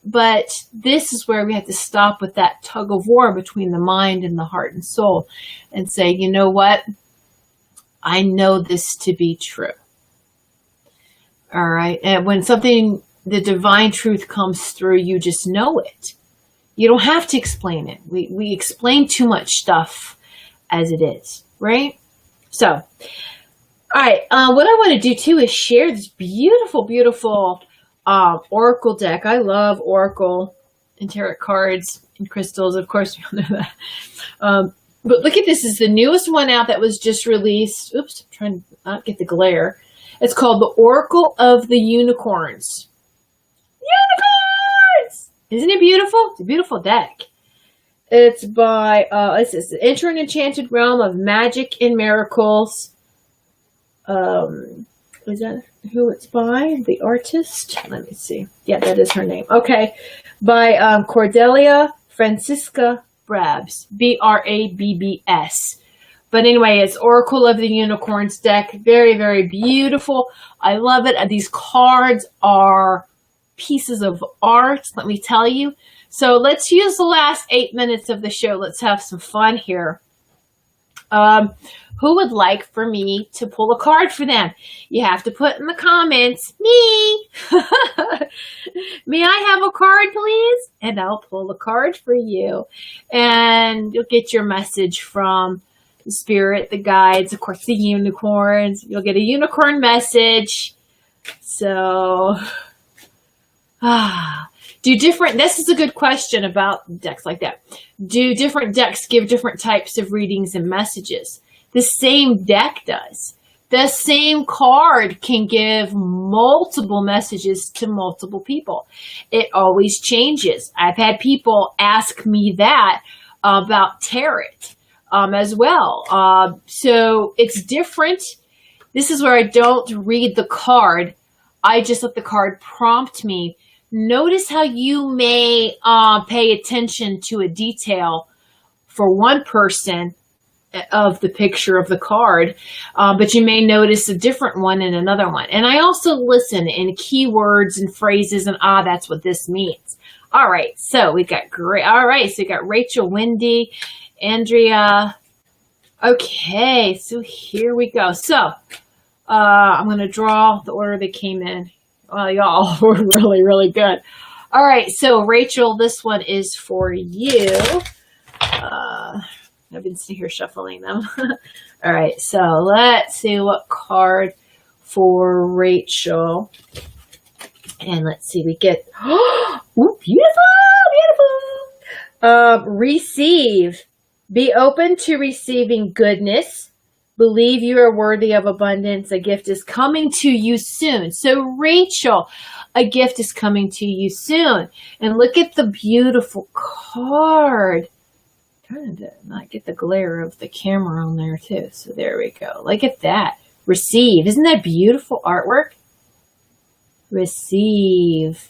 Speaker 3: But this is where we have to stop with that tug of war between the mind and the heart and soul and say, you know what? I know this to be true. All right. And when something, the divine truth comes through, you just know it. You don't have to explain it. We explain too much stuff as it is, right? So, all right. What I want to do too is share this beautiful, beautiful Oracle deck. I love Oracle and tarot cards and crystals. Of course, you know that. But look at this. This is the newest one out that was just released. Oops, I'm trying to not get the glare. It's called the Oracle of the Unicorns. Unicorns! Isn't it beautiful? It's a beautiful deck. It's by, it says, Enter an Enchanted Realm of Magic and Miracles. Is that who it's by? The artist? Let me see. Yeah, that is her name. Okay. By Cordelia Francisca Brabbs. Brabbs. But anyway, it's Oracle of the Unicorns deck. Very, very beautiful. I love it. These cards are pieces of art, let me tell you. So let's use the last 8 minutes of the show. Let's have some fun here. Who would like for me to pull a card for them? You have to put in the comments, me. May I have a card, please? And I'll pull a card for you. And you'll get your message from the spirit, the guides, of course, the unicorns. You'll get a unicorn message. So, this is a good question about decks like that. Do different decks give different types of readings and messages? The same deck does. The same card can give multiple messages to multiple people. It always changes. I've had people ask me that about tarot as well. So it's different. This is where I don't read the card. I just let the card prompt me. Notice how you may pay attention to a detail for one person of the picture of the card, but you may notice a different one in another one. And I also listen in keywords and phrases and that's what this means. All right, so we got great. All right, so we got Rachel, Wendy, Andrea. Okay, so here we go. So I'm going to draw the order they came in. Well, y'all were really, really good. All right, so Rachel, this one is for you. I've been sitting here shuffling them. All right, so let's see what card for Rachel. And let's see, we get, ooh, beautiful, beautiful. Receive. Be open to receiving goodness, Believe you are worthy of abundance. A gift is coming to you soon. So Rachel, a gift is coming to you soon. And look at the beautiful card. I'm trying to not get the glare of the camera on there too. So there we go. Look at that. Receive. Isn't that beautiful artwork? Receive.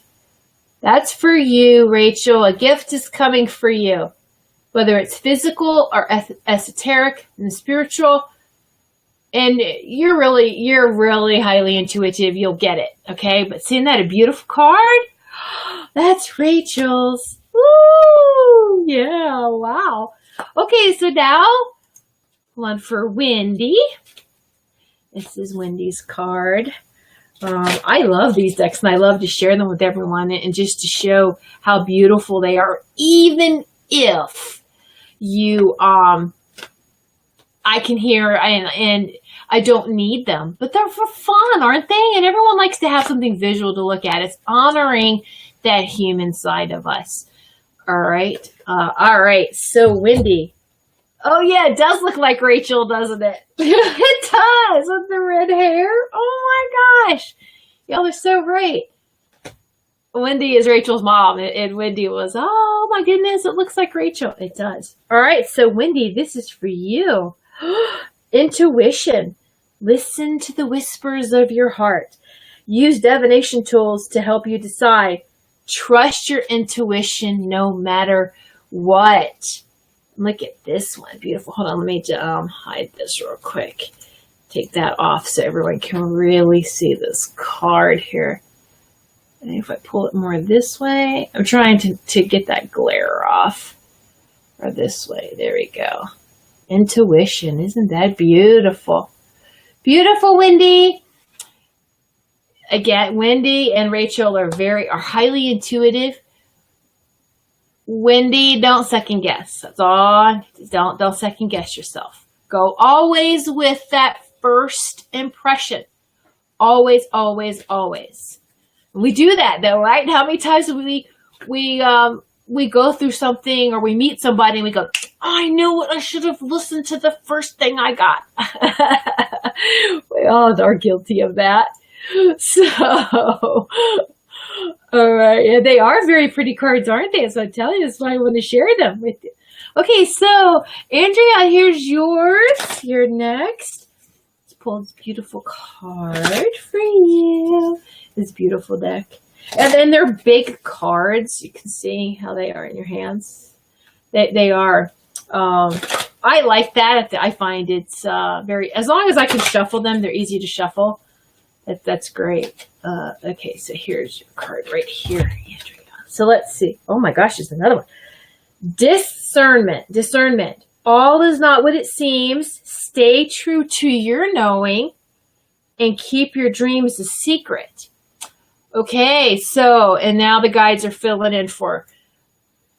Speaker 3: That's for you, Rachel. A gift is coming for you. Whether it's physical or esoteric and spiritual. And you're really highly intuitive. You'll get it. Okay. But seeing that a beautiful card? That's Rachel's. Woo! Yeah. Wow. Okay. So now one for Wendy. This is Wendy's card. I love these decks and I love to share them with everyone and just to show how beautiful they are. Even if you, I can hear and I don't need them, but they're for fun, aren't they? And everyone likes to have something visual to look at. It's honoring that human side of us. All right. All right. So Wendy. Oh yeah, it does look like Rachel, doesn't it? It does with the red hair. Oh my gosh. Y'all are so right. Wendy is Rachel's mom, and Wendy was, oh my goodness, it looks like Rachel. It does. All right, so Wendy, this is for you. Intuition. Listen to the whispers of your heart. Use divination tools to help you decide. Trust your intuition no matter what. Look at this one. Beautiful. Hold on, let me hide this real quick. Take that off so everyone can really see this card here. And if I pull it more this way, I'm trying to get that glare off. Or this way. There we go. Intuition. Isn't that beautiful? Beautiful, Wendy. Again, Wendy and Rachel are highly intuitive. Wendy, don't second guess. That's all. Don't second guess yourself. Go always with that first impression. Always, always, always. We do that though, right? How many times we go through something or we meet somebody and we go, I knew it. I should have listened to the first thing I got. We all are guilty of that. So, all right. Yeah, they are very pretty cards, aren't they? So I tell you, that's why I want to share them with you. Okay, so Andrea, here's yours. You're next. Let's pull this beautiful card for you. This beautiful deck. And then they're big cards. You can see how they are in your hands. They are. I like that. I find it's as long as I can shuffle them, they're easy to shuffle. That's great. Okay, so here's your card right here, Andrea. So let's see. Oh my gosh, there's another one. Discernment. Discernment. All is not what it seems. Stay true to your knowing and keep your dreams a secret. Okay, so, and now the guides are filling in for,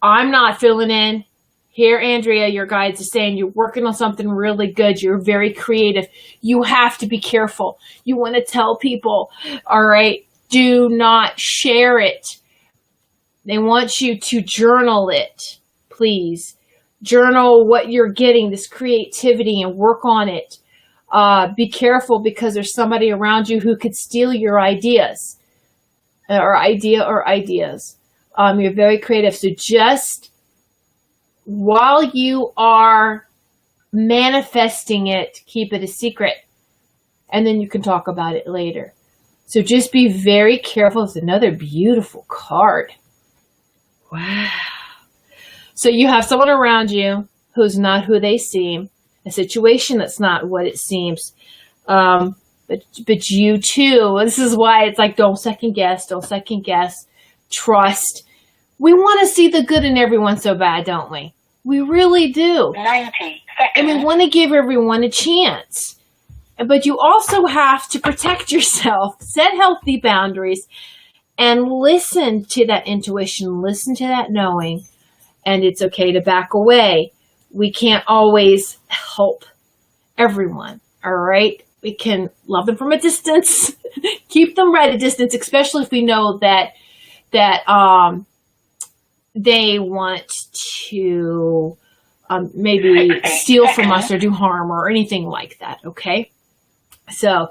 Speaker 3: I'm not filling in. Here, Andrea, your guides are saying you're working on something really good. You're very creative. You have to be careful. You want to tell people, all right, do not share it. They want you to journal it, please. Journal what you're getting, this creativity, and work on it. Be careful because there's somebody around you who could steal your ideas or ideas. You're very creative. So just while you are manifesting it, keep it a secret, and then you can talk about it later. So just be very careful. It's another beautiful card. Wow. So you have someone around you who's not who they seem, a situation that's not what it seems. But you too, this is why it's like, don't second guess, trust. We want to see the good in everyone so bad, don't we? We really do.
Speaker 2: 90 seconds.
Speaker 3: And we want to give everyone a chance. But you also have to protect yourself, set healthy boundaries, and listen to that intuition, listen to that knowing. And it's okay to back away. We can't always help everyone, all right? We can love them from a distance, keep them right at a distance, especially if we know that they want to maybe steal from us or do harm or anything like that. Okay. So,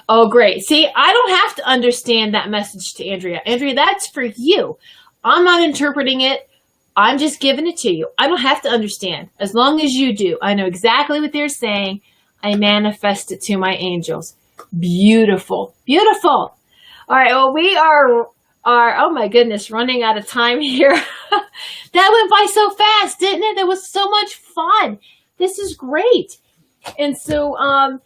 Speaker 3: oh, great. See, I don't have to understand that message to Andrea. Andrea, that's for you. I'm not interpreting it. I'm just giving it to you. I don't have to understand. As long as you do, I know exactly what they're saying. I manifest it to my angels. Beautiful. Beautiful. All right. Well, we are, oh my goodness, running out of time here. That went by so fast, didn't it? That was so much fun. This is great. And so,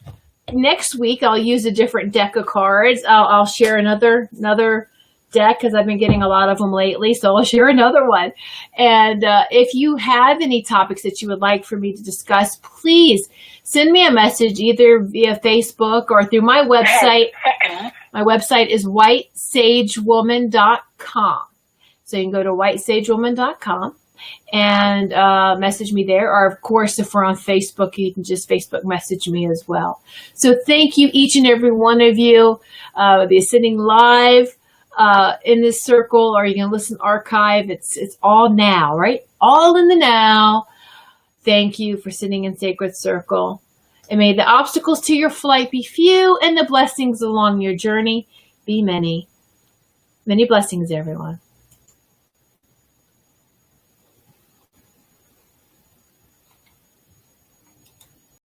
Speaker 3: next week, I'll use a different deck of cards. I'll share another deck because I've been getting a lot of them lately. So I'll share another one. And if you have any topics that you would like for me to discuss, please send me a message either via Facebook or through my website. My website is whitesagewoman.com. So you can go to whitesagewoman.com and message me there. Or, of course, if we're on Facebook, you can just Facebook message me as well. So thank you, each and every one of you. Be sitting live in this circle, or you can listen archive. It's all now, right? All in the now. Thank you for sitting in sacred circle. And may the obstacles to your flight be few and the blessings along your journey be many. Many blessings, everyone.